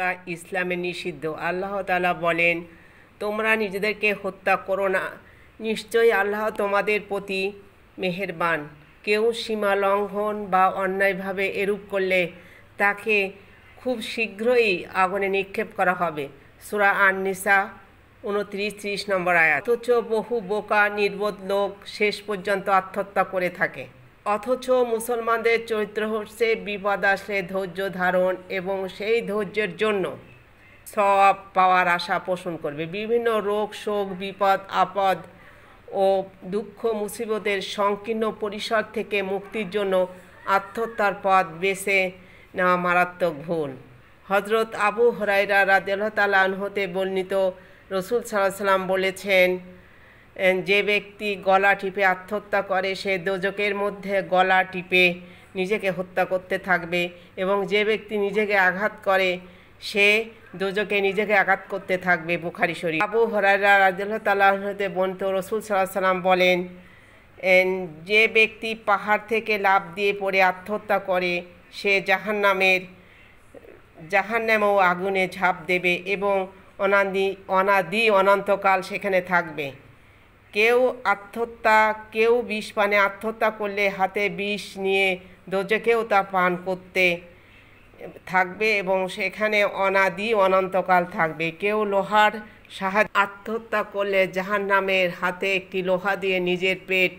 হত্যা ইসলামে নিষিদ্ধ। আল্লাহ তাআলা বলেন, তোমরা নিজেদেরকে হত্যা করো না, নিশ্চয়ই আল্লাহ তোমাদের প্রতি মেহেরবান। কেউ সীমা লঙ্ঘন বা অন্যায়ভাবে এরূপ করলে তাকে খুব শীঘ্রই আগুনে নিক্ষেপ করা হবে। সূরা আন-নিসা 29-30 নম্বর আয়াত। অথচ বহু বোকা নির্বোধ লোক শেষ পর্যন্ত আত্মহত্যা করে থাকে। অথচ মুসলমানদের চরিত্র হচ্ছে বিপদ আসলে ধৈর্য ধারণ এবং সেই ধৈর্যের জন্য সওয়াব পাওয়ার আশা পোষণ করবে। বিভিন্ন রোগ শোক বিপদ আপদ ও দুঃখ মুসিবতের সংকীর্ণ পরিসর থেকে মুক্তির জন্য আত্মহত্যার পথ বেছে নেওয়া মারাত্মক ভুল। হযরত আবু হুরায়রা রাদিয়াল্লাহু তাআলা আনহু হতে বর্ণিত, রাসূল সাল্লাল্লাহু আলাইহি ওয়াসাল্লাম বলেছেন, যে ব্যক্তি গলা টিপে আত্মহত্যা করে সে দোজখের মধ্যে গলা টিপে নিজেকে হত্যা করতে থাকবে, এবং যে ব্যক্তি নিজেকে আঘাত করে সে দোজখে নিজেকে আঘাত করতে থাকবে। বুখারী শরীফ। আবু হুরায়রা রাদিয়াল্লাহু তাআলা আনহু হতে বর্ণিত, রাসূল সাল্লাল্লাহু আলাইহি ওয়াসাল্লাম বলেন, যে ব্যক্তি পাহাড় থেকে লাফ দিয়ে পড়ে আত্মহত্যা করে সে জাহান্নামেও আগুনে ঝাঁপ দেবে এবং অনাদি অনন্তকাল সেখানে থাকবে। কেউ বিষ পানে আত্মহত্যা করলে হাতে বিষ নিয়ে দোজখেও তা পান করতে থাকবে এবং সেখানে অনাদি অনন্তকাল থাকবে। কেউ লোহার সাহায্যে আত্মহত্যা করলে জাহান্নামের হাতে একটি লোহা দিয়ে নিজের পেট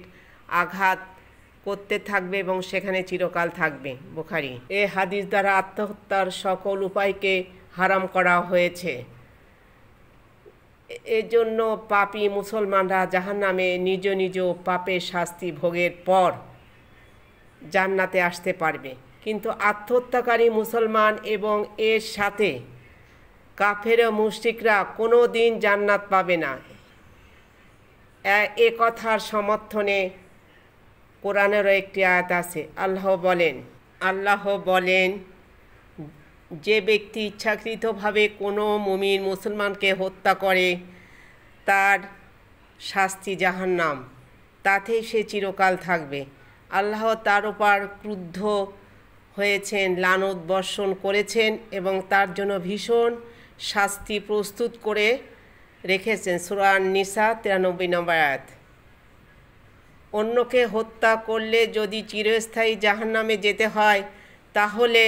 আঘাত করতে থাকবে এবং সেখানে চিরকাল থাকবে। বুখারী। এ হাদিস দ্বারা আত্মহত্যার সকল উপায়কে হারাম করা হয়েছে। এজন্য পাপী মুসলমানরা জাহান্নামে নিজ নিজ পাপের শাস্তি ভোগের পর জান্নাতে আসতে পারবে, কিন্তু আত্মহত্যাকারী মুসলমান এবং এর সাথে কাফের ও মুশরিকরা কোনো দিন জান্নাত পাবে না। এ কথার সমর্থনে কোরআনেরও একটি আয়াত আছে। আল্লাহ বলেন, যে ব্যক্তি ইচ্ছাকৃতভাবে কোনো মুমিন মুসলমানকে হত্যা করে তার শাস্তি জাহান্নাম, তাতেই সে চিরকাল থাকবে। আল্লাহ তার উপর ক্রুদ্ধ হয়েছেন, লানত বর্ষণ করেছেন এবং তার জন্য ভীষণ শাস্তি প্রস্তুত করে রেখেছেন। সূরা আন-নিসা 93 নম্বর আয়াত। অন্যকে হত্যা করলে যদি চিরস্থায়ী জাহান্নামে যেতে হয় তাহলে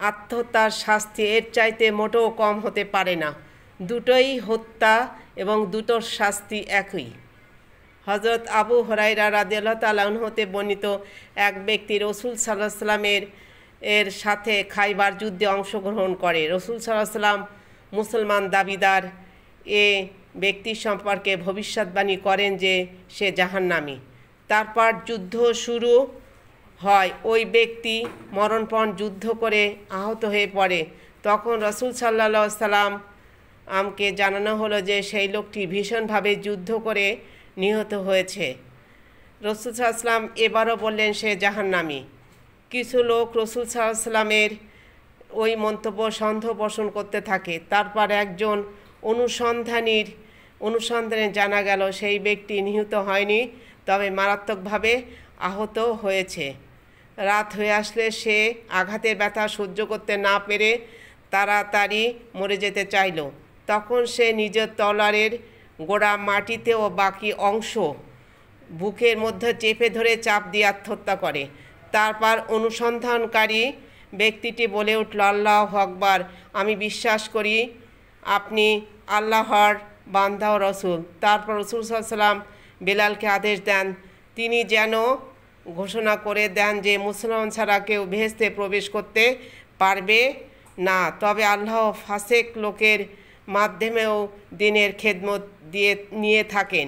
আত্মহত্যার শাস্তি এর চাইতে মোটেও কম হতে পারে না। দুটোই হত্যা এবং দুটোর শাস্তি একই। হযরত আবু হুরায়রা রাদিয়াল্লাহু তাআলা আনহু হতে বর্ণিত, এক ব্যক্তি রাসূল সাল্লাল্লাহু আলাইহি ওয়াসাল্লামের সাথে খাইবার যুদ্ধে অংশগ্রহণ করে। রাসূল সাল্লাল্লাহু আলাইহি ওয়াসাল্লাম মুসলমান দাবিদার এ ব্যক্তি সম্পর্কে ভবিষ্যৎবাণী করেন যে সে জাহান্নামী। তারপর যুদ্ধ শুরু হয়। ওই ব্যক্তি মরণপণ যুদ্ধ করে আহত হয়ে পড়ে। তখন রাসূল সাল্লাল্লাহু আলাইহি ওয়াসাল্লাম আমাকে জানানো হলো যে সেই লোকটি ভীষণভাবে যুদ্ধ করে নিহত হয়েছে। রাসূল সাল্লাল্লাহু আলাইহি ওয়াসাল্লাম এবারও বললেন সে জাহান্নামী। কিছু লোক রাসূল সাল্লাল্লাহু আলাইহি ওয়াসাল্লামের ওই মন্তব্য সন্দেহ পোষণ করতে থাকে। তারপর একজন অনুসন্ধানে জানা গেল সেই ব্যক্তি নিহত হয়নি, তবে মারাত্মকভাবে আহত হয়েছে। রাত হয়ে আসলে সে আঘাতের ব্যথা সহ্য করতে না পেরে তাড়াতাড়ি মরে যেতে চাইল। তখন সে নিজের তলোয়ারের গোড়া মাটিতে ও বাকি অংশ বুকের মধ্যে চেপে ধরে চাপ দিয়ে আত্মহত্যা করে। তারপর অনুসন্ধানকারী ব্যক্তিটি বলে উঠল, আল্লাহু আকবার, আমি বিশ্বাস করি আপনি আল্লাহর বান্দা ও রাসূল। তারপর রাসূল সাল্লাল্লাহু আলাইহি ওয়াসাল্লাম বেলালকে আদেশ দেন, তিনি যেন ঘোষণা করে দেন যে মুসলমান ছাড়া কেউ বেহেশতে প্রবেশ করতে পারবে না, তবে আল্লাহ ফাসেক লোকের মাধ্যমেও দ্বীনের খেদমত নিয়ে থাকেন।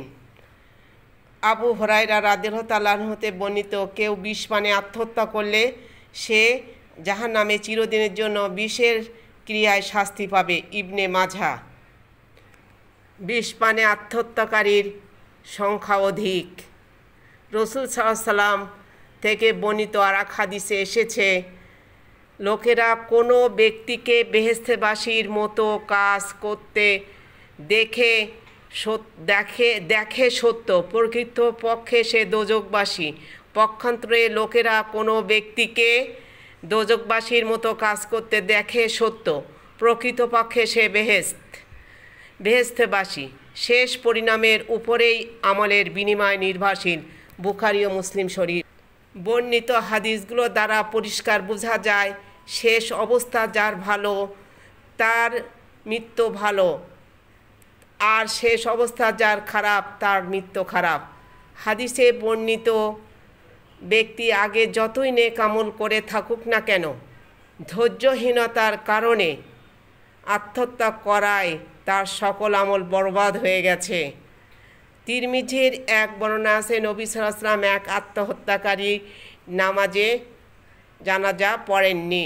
আবু হুরায়রা রাদিয়াল্লাহু তাআলা আনহু হতে বর্ণিত, কেউ বিষ পানে আত্মহত্যা করলে সে জাহান্নামে চিরদিনের জন্য বিষের ক্রিয়ায় শাস্তি পাবে। ইবনে মাজাহ। বিষ পানে আত্মহত্যাকারীর সংখ্যা অধিক। রাসূল সাল্লাল্লাহু আলাইহি ওয়াসাল্লাম থেকে বর্ণিত আর এক হাদিসে এসেছে, লোকেরা কোনো ব্যক্তিকে বেহেশতবাসীর মতো কাজ করতে দেখে সত্য, প্রকৃতপক্ষে সে দোজখবাসী। পক্ষান্তরে লোকেরা কোনো ব্যক্তিকে দোজখবাসীর মতো কাজ করতে দেখে সত্য, প্রকৃতপক্ষে সে বেহেশতবাসী। শেষ পরিণামের উপরেই আমলের বিনিময় নির্ভরশীল। বুখারী ও মুসলিম শরীফ। বর্ণিত হাদিসগুলো দ্বারা পরিষ্কার বোঝা যায়, শেষ অবস্থা যার ভালো তার মৃত্যু ভালো, আর শেষ অবস্থা যার খারাপ তার মৃত্যু খারাপ। হাদিসে বর্ণিত ব্যক্তি আগে যতই নেক আমল করে থাকুক না কেন, ধৈর্যহীনতার কারণে আত্মহত্যা করায় তার সকল আমল বরবাদ হয়ে গেছে। তিরমিজির এক বর্ণনা আছে, নবী সাল্লাল্লাহু আলাইহি ওয়াসাল্লাম এক আত্মহত্যাকারী নামাজে জানাজা পড়েননি।